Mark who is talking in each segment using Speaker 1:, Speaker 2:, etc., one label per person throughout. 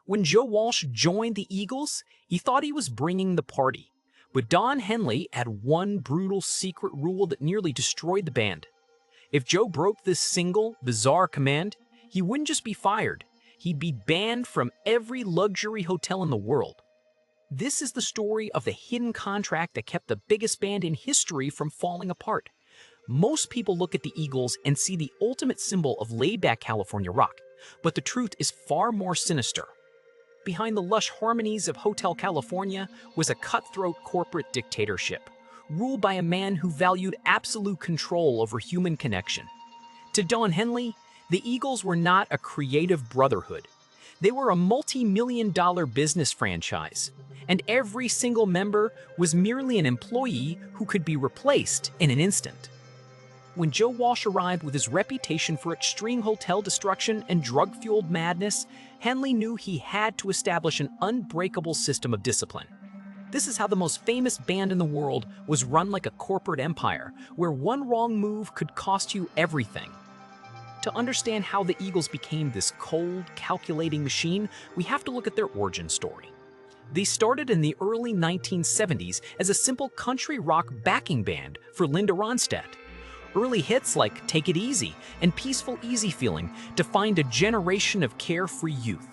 Speaker 1: When Joe Walsh joined the Eagles, he thought he was bringing the party. But Don Henley had one brutal secret rule that nearly destroyed the band. If Joe broke this single, bizarre command, he wouldn't just be fired, he'd be banned from every luxury hotel in the world. This is the story of the hidden contract that kept the biggest band in history from falling apart. Most people look at the Eagles and see the ultimate symbol of laid-back California rock, but the truth is far more sinister. Behind the lush harmonies of Hotel California was a cutthroat corporate dictatorship, ruled by a man who valued absolute control over human connection. To Don Henley, the Eagles were not a creative brotherhood. They were a multi-million-dollar business franchise, and every single member was merely an employee who could be replaced in an instant. When Joe Walsh arrived with his reputation for extreme hotel destruction and drug-fueled madness, Henley knew he had to establish an unbreakable system of discipline. This is how the most famous band in the world was run like a corporate empire, where one wrong move could cost you everything. To understand how the Eagles became this cold, calculating machine, we have to look at their origin story. They started in the early 1970s as a simple country rock backing band for Linda Ronstadt. Early hits like Take It Easy and Peaceful Easy Feeling defined a generation of carefree youth.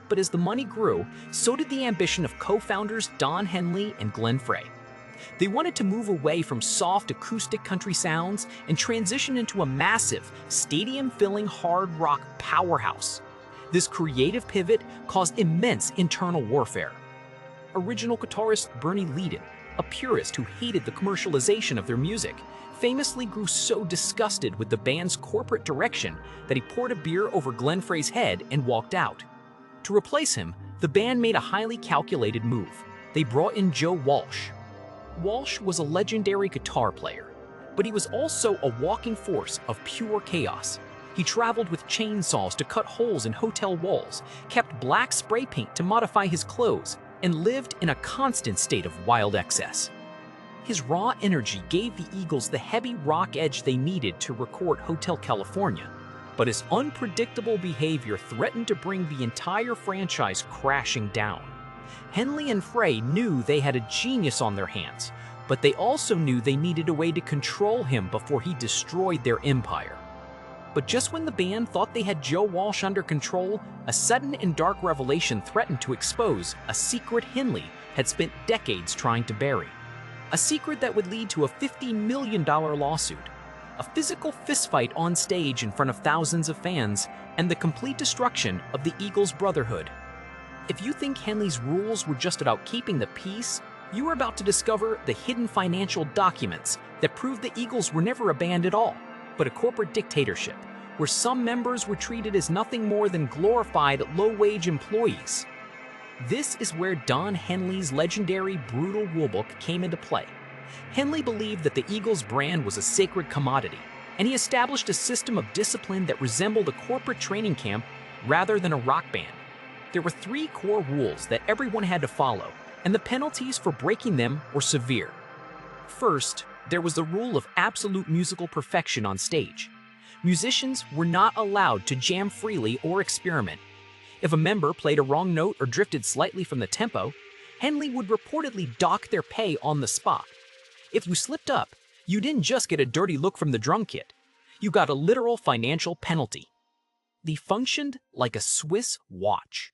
Speaker 1: But as the money grew, so did the ambition of co-founders Don Henley and Glenn Frey. They wanted to move away from soft acoustic country sounds and transition into a massive, stadium-filling hard rock powerhouse. This creative pivot caused immense internal warfare. Original guitarist Bernie Leadon, a purist who hated the commercialization of their music, famously grew so disgusted with the band's corporate direction that he poured a beer over Glenn Frey's head and walked out. To replace him, the band made a highly calculated move. They brought in Joe Walsh. Walsh was a legendary guitar player, but he was also a walking force of pure chaos. He traveled with chainsaws to cut holes in hotel walls, kept black spray paint to modify his clothes, and lived in a constant state of wild excess. His raw energy gave the Eagles the heavy rock edge they needed to record Hotel California, but his unpredictable behavior threatened to bring the entire franchise crashing down. Henley and Frey knew they had a genius on their hands, but they also knew they needed a way to control him before he destroyed their empire. But just when the band thought they had Joe Walsh under control, a sudden and dark revelation threatened to expose a secret Henley had spent decades trying to bury. A secret that would lead to a $50 million lawsuit, a physical fistfight on stage in front of thousands of fans, and the complete destruction of the Eagles Brotherhood. If you think Henley's rules were just about keeping the peace, you are about to discover the hidden financial documents that prove the Eagles were never a band at all, but a corporate dictatorship, where some members were treated as nothing more than glorified low-wage employees. This is where Don Henley's legendary brutal rulebook came into play. Henley believed that the Eagles brand was a sacred commodity, and he established a system of discipline that resembled a corporate training camp rather than a rock band. There were 3 core rules that everyone had to follow, and the penalties for breaking them were severe. First, there was the rule of absolute musical perfection on stage. Musicians were not allowed to jam freely or experiment. If a member played a wrong note or drifted slightly from the tempo, Henley would reportedly dock their pay on the spot. If you slipped up, you didn't just get a dirty look from the drum kit. You got a literal financial penalty. They functioned like a Swiss watch.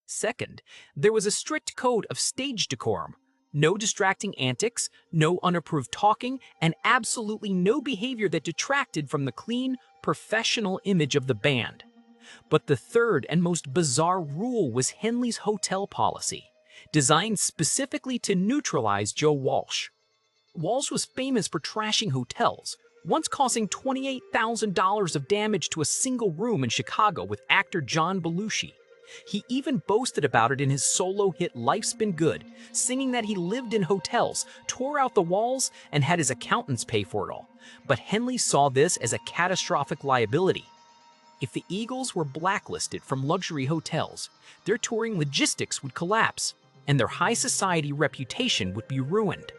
Speaker 1: Second, there was a strict code of stage decorum. No distracting antics, no unapproved talking, and absolutely no behavior that detracted from the clean, professional image of the band. But the third and most bizarre rule was Henley's hotel policy, designed specifically to neutralize Joe Walsh. Walsh was famous for trashing hotels, once causing $28,000 of damage to a single room in Chicago with actor John Belushi. He even boasted about it in his solo hit Life's Been Good, singing that he lived in hotels, tore out the walls, and had his accountants pay for it all. But Henley saw this as a catastrophic liability. If the Eagles were blacklisted from luxury hotels, their touring logistics would collapse, and their high society reputation would be ruined.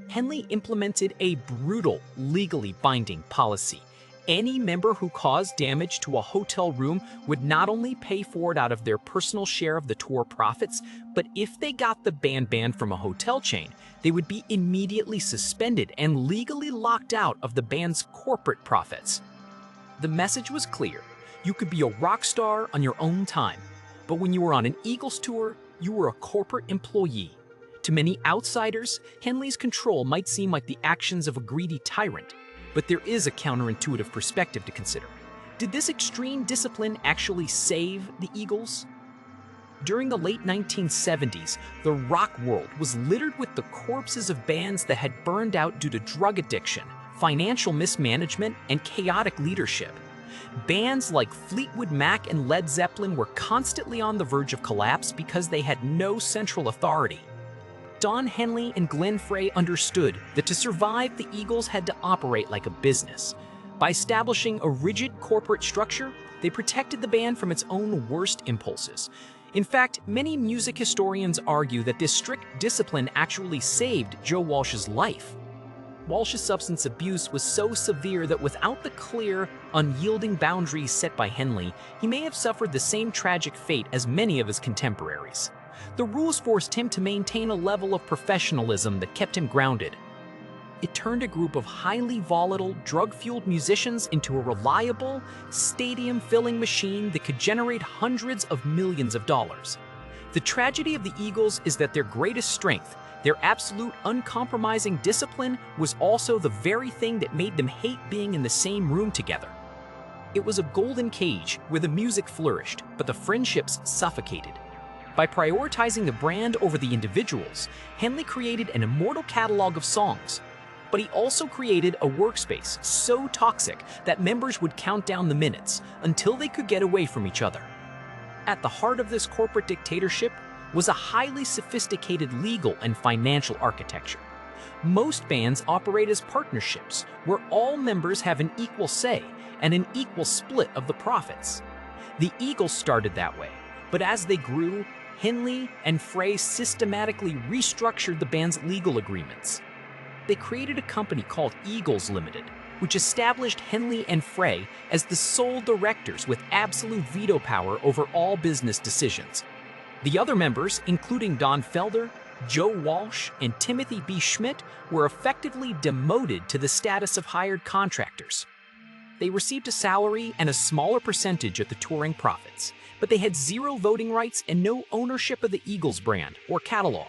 Speaker 1: Henley implemented a brutal, legally binding policy, Any member who caused damage to a hotel room would not only pay for it out of their personal share of the tour profits, but if they got the band banned from a hotel chain, they would be immediately suspended and legally locked out of the band's corporate profits. The message was clear. You could be a rock star on your own time, but when you were on an Eagles tour, you were a corporate employee. To many outsiders, Henley's control might seem like the actions of a greedy tyrant, but there is a counterintuitive perspective to consider. Did this extreme discipline actually save the Eagles? During the late 1970s, the rock world was littered with the corpses of bands that had burned out due to drug addiction, financial mismanagement, and chaotic leadership. Bands like Fleetwood Mac and Led Zeppelin were constantly on the verge of collapse because they had no central authority. Don Henley and Glenn Frey understood that to survive, the Eagles had to operate like a business. By establishing a rigid corporate structure, they protected the band from its own worst impulses. In fact, many music historians argue that this strict discipline actually saved Joe Walsh's life. Walsh's substance abuse was so severe that without the clear, unyielding boundaries set by Henley, he may have suffered the same tragic fate as many of his contemporaries. The rules forced him to maintain a level of professionalism that kept him grounded. It turned a group of highly volatile, drug-fueled musicians into a reliable, stadium-filling machine that could generate hundreds of millions of dollars. The tragedy of the Eagles is that their greatest strength, their absolute uncompromising discipline, was also the very thing that made them hate being in the same room together. It was a golden cage where the music flourished, but the friendships suffocated. By prioritizing the brand over the individuals, Henley created an immortal catalog of songs. But he also created a workspace so toxic that members would count down the minutes until they could get away from each other. At the heart of this corporate dictatorship was a highly sophisticated legal and financial architecture. Most bands operate as partnerships, where all members have an equal say and an equal split of the profits. The Eagles started that way, but as they grew, Henley and Frey systematically restructured the band's legal agreements. They created a company called Eagles Limited, which established Henley and Frey as the sole directors with absolute veto power over all business decisions. The other members, including Don Felder, Joe Walsh, and Timothy B. Schmidt, were effectively demoted to the status of hired contractors. They received a salary and a smaller percentage of the touring profits, but they had zero voting rights and no ownership of the Eagles brand or catalog.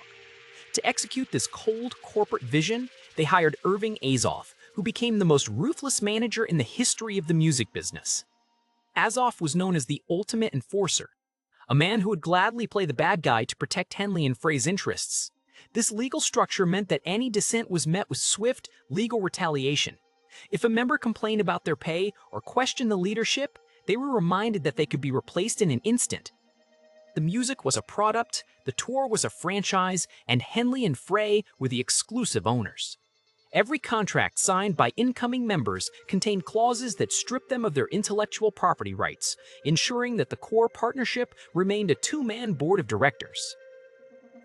Speaker 1: To execute this cold corporate vision, they hired Irving Azoff, who became the most ruthless manager in the history of the music business. Azoff was known as the ultimate enforcer, a man who would gladly play the bad guy to protect Henley and Frey's interests. This legal structure meant that any dissent was met with swift legal retaliation. If a member complained about their pay or questioned the leadership, they were reminded that they could be replaced in an instant. The music was a product, the tour was a franchise, and Henley and Frey were the exclusive owners. Every contract signed by incoming members contained clauses that stripped them of their intellectual property rights, ensuring that the core partnership remained a two-man board of directors.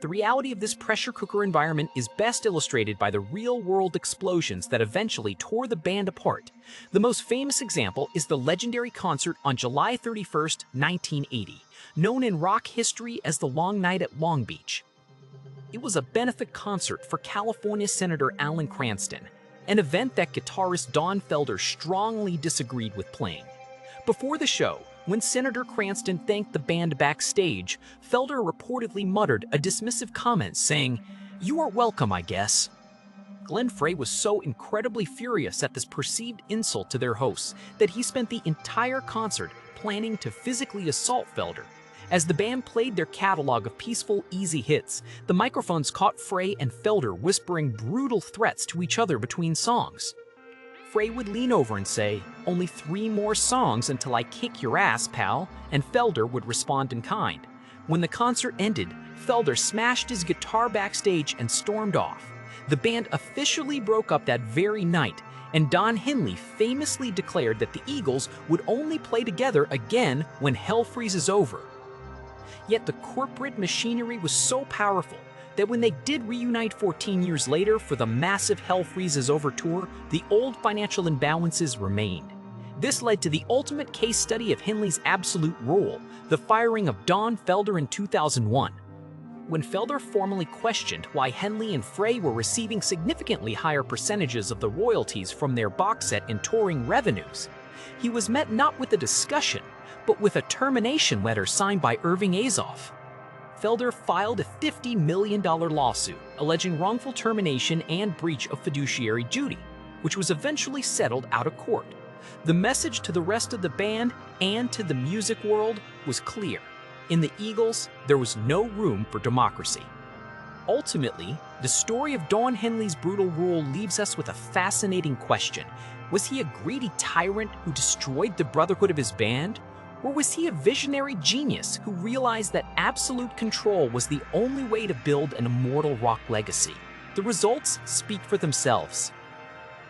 Speaker 1: The reality of this pressure cooker environment is best illustrated by the real-world explosions that eventually tore the band apart. The most famous example is the legendary concert on July 31, 1980, known in rock history as the Long Night at Long Beach. It was a benefit concert for California Senator Alan Cranston, an event that guitarist Don Felder strongly disagreed with playing. Before the show, when Senator Cranston thanked the band backstage, Felder reportedly muttered a dismissive comment saying, "You are welcome, I guess." Glenn Frey was so incredibly furious at this perceived insult to their hosts that he spent the entire concert planning to physically assault Felder. As the band played their catalog of peaceful, easy hits, the microphones caught Frey and Felder whispering brutal threats to each other between songs. Frey would lean over and say, "Only 3 more songs until I kick your ass, pal," and Felder would respond in kind. When the concert ended, Felder smashed his guitar backstage and stormed off. The band officially broke up that very night, and Don Henley famously declared that the Eagles would only play together again when hell freezes over. Yet the corporate machinery was so powerful that when they did reunite 14 years later for the massive Hell Freezes Over tour, the old financial imbalances remained. This led to the ultimate case study of Henley's absolute rule, the firing of Don Felder in 2001. When Felder formally questioned why Henley and Frey were receiving significantly higher percentages of the royalties from their box set and touring revenues, he was met not with a discussion, but with a termination letter signed by Irving Azoff. Felder filed a $50 million lawsuit alleging wrongful termination and breach of fiduciary duty, which was eventually settled out of court. The message to the rest of the band and to the music world was clear. In the Eagles, there was no room for democracy. Ultimately, the story of Don Henley's brutal rule leaves us with a fascinating question. Was he a greedy tyrant who destroyed the brotherhood of his band? Or was he a visionary genius who realized that absolute control was the only way to build an immortal rock legacy? The results speak for themselves.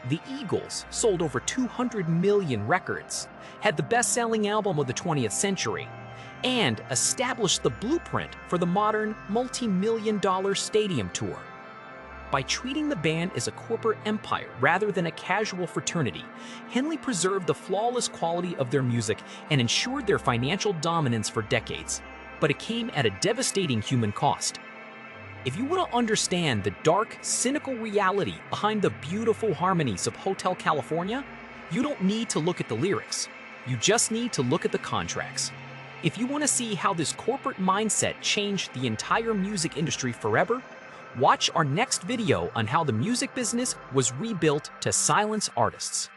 Speaker 1: The Eagles sold over 200 million records, had the best-selling album of the 20th century, and established the blueprint for the modern multi-million-dollar stadium tour. By treating the band as a corporate empire rather than a casual fraternity, Henley preserved the flawless quality of their music and ensured their financial dominance for decades. But it came at a devastating human cost. If you want to understand the dark, cynical reality behind the beautiful harmonies of Hotel California, you don't need to look at the lyrics. You just need to look at the contracts. If you want to see how this corporate mindset changed the entire music industry forever, watch our next video on how the music business was rebuilt to silence artists.